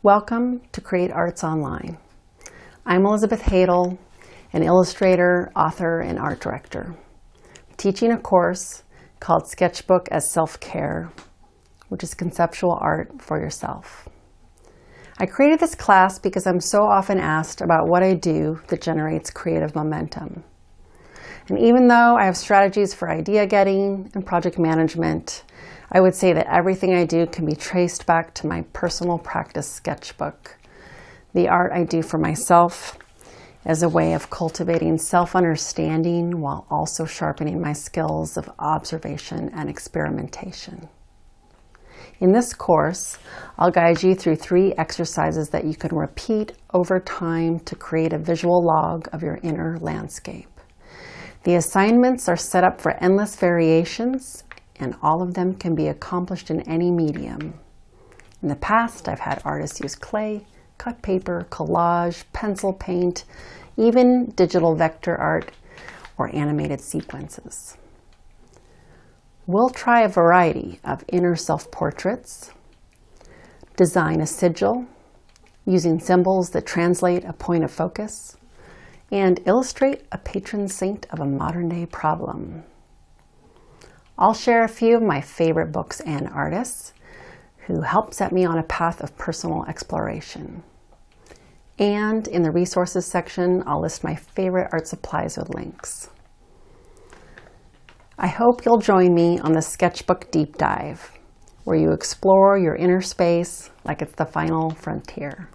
Welcome to Create Arts Online. I'm Elizabeth Haidle, an illustrator, author, and art director. I'm teaching a course called Sketchbook as Self-Care, which is conceptual art for yourself. I created this class because I'm so often asked about what I do that generates creative momentum. And even though I have strategies for idea getting and project management, I would say that everything I do can be traced back to my personal practice sketchbook, the art I do for myself as a way of cultivating self-understanding while also sharpening my skills of observation and experimentation. In this course, I'll guide you through 3 exercises that you can repeat over time to create a visual log of your inner landscape. The assignments are set up for endless variations, and all of them can be accomplished in any medium. In the past, I've had artists use clay, cut paper, collage, pencil paint, even digital vector art or animated sequences. We'll try a variety of inner self-portraits, design a sigil using symbols that translate a point of focus, and illustrate a patron saint of a modern-day problem. I'll share a few of my favorite books and artists who helped set me on a path of personal exploration. And in the resources section, I'll list my favorite art supplies with links. I hope you'll join me on the Sketchbook Deep Dive, where you explore your inner space like it's the final frontier.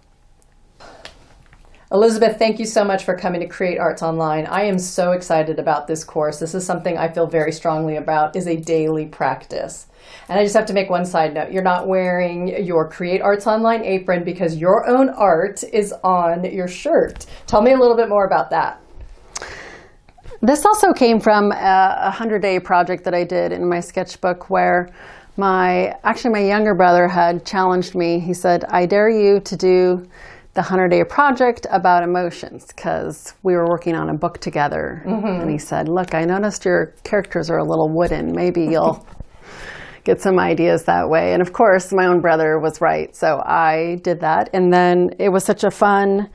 Elizabeth, thank you so much for coming to Create Arts Online. I am so excited about this course. This is something I feel very strongly about, is a daily practice. And I just have to make one side note. You're not wearing your Create Arts Online apron because your own art is on your shirt. Tell me a little bit more about that. This also came from a 100-day project that I did in my sketchbook where my younger brother had challenged me. He said, I dare you to do the 100-day project about emotions, because we were working on a book together. Mm-hmm. And he said, look, I noticed your characters are a little wooden. Maybe you'll get some ideas that way. And of course, my own brother was right. So I did that. And then it was such a fun,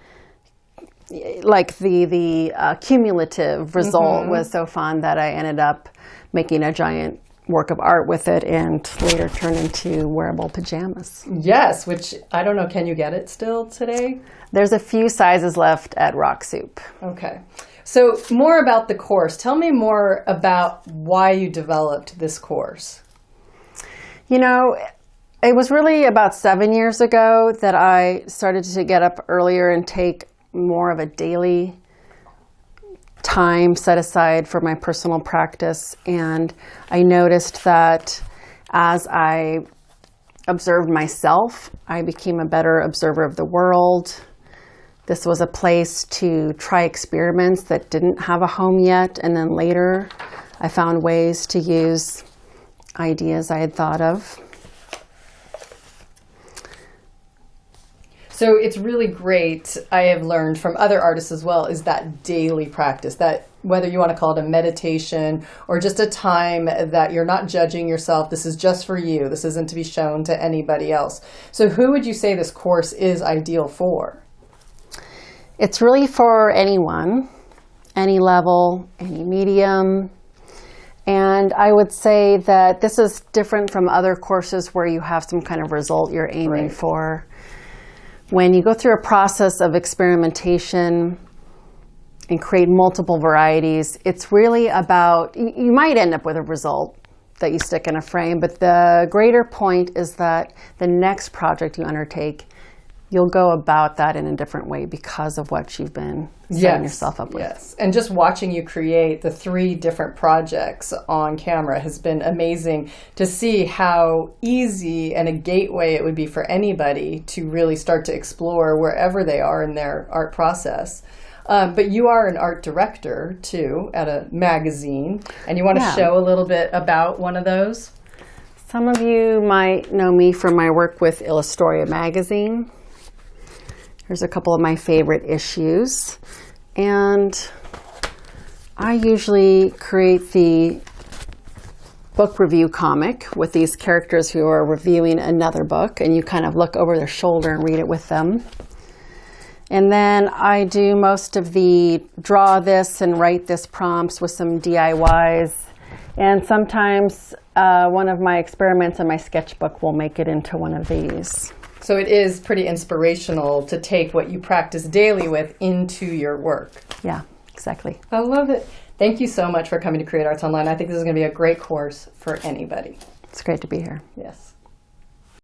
like the cumulative result was so fun that I ended up making a giant work of art with it and later turned into wearable pajamas. Yes, which I don't know, can you get it still today? There's a few sizes left at Rock Soup. Okay. So more about the course. Tell me more about why you developed this course. You know, it was really about 7 years ago that I started to get up earlier and take more of a daily time set aside for my personal practice. And I noticed that as I observed myself, I became a better observer of the world. This was a place to try experiments that didn't have a home yet. And then later, I found ways to use ideas I had thought of. So it's really great, I have learned from other artists as well, is that daily practice, that whether you want to call it a meditation or just a time that you're not judging yourself, this is just for you, this isn't to be shown to anybody else. So who would you say this course is ideal for? It's really for anyone, any level, any medium. And I would say that this is different from other courses where you have some kind of result you're aiming for. When you go through a process of experimentation and create multiple varieties, it's really about, you might end up with a result that you stick in a frame, but the greater point is that the next project you undertake, you'll go about that in a different way because of what you've been setting yourself up with. Yes, and just watching you create the 3 different projects on camera has been amazing to see how easy and a gateway it would be for anybody to really start to explore wherever they are in their art process. But you are an art director, too, at a magazine, and you want to show a little bit about one of those? Some of you might know me from my work with Illustrator magazine. Here's a couple of my favorite issues. And I usually create the book review comic with these characters who are reviewing another book, and you kind of look over their shoulder and read it with them. And then I do most of the draw this and write this prompts with some DIYs. And sometimes one of my experiments in my sketchbook will make it into one of these. So it is pretty inspirational to take what you practice daily with into your work. Yeah, exactly. I love it. Thank you so much for coming to Create Arts Online. I think this is going to be a great course for anybody. It's great to be here. Yes.